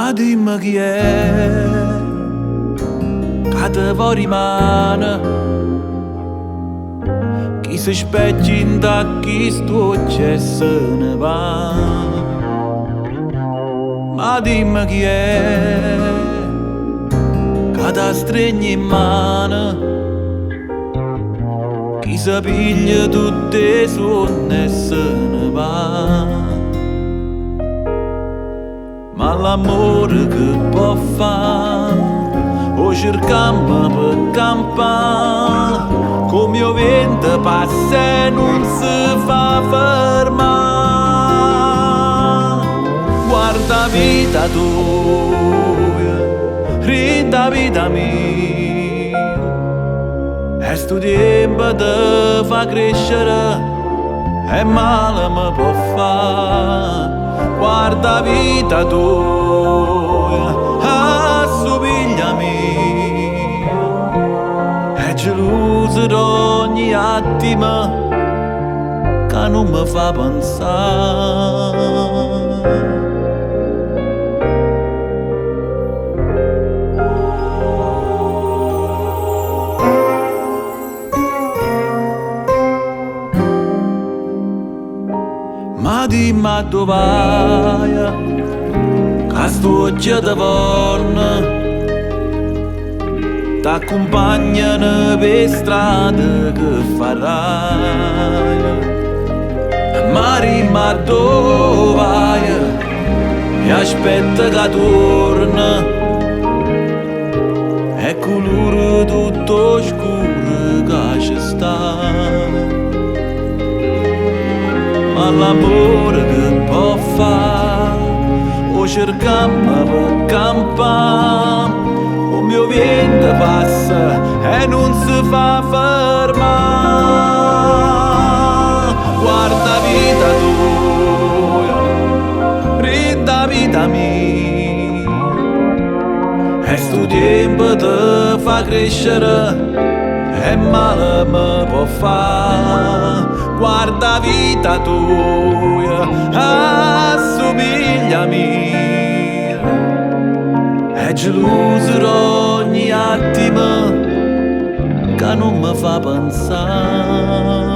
Ma dimmi chi è che te vuoi rimane, chi si specchia in da chi stuccia e se ne va. Ma dimmi chi è che ti stringe in mano, chi si piglia tutte le sonne e se ne va. Ma l'amore che può fare, o cercammo per campare, come il vento passa e non si fa fermare. Guarda vita tua, rinda vita mia, e sto tempo ti fa crescere e male mi può fare. Guarda vita tua, assomigliami, è geloso d'ogni attimo che non mi fa pensare. Ma dimmi dove vai, che sto già da vorne, t'accompagnano per strada che farai. Ma dimmi dove vai, e aspetta che torna, è colore tutto scuro che ci sta. Ma l'amore che può fare, o cercammo per campare, o mio vento passa e non si fa fermare. Guarda vita tua, rinda vita mia, e sto tempo ti fa crescere e male mi può fare. Guarda vita tua, assomigliami, è geloso ogni attimo che non mi fa pensare.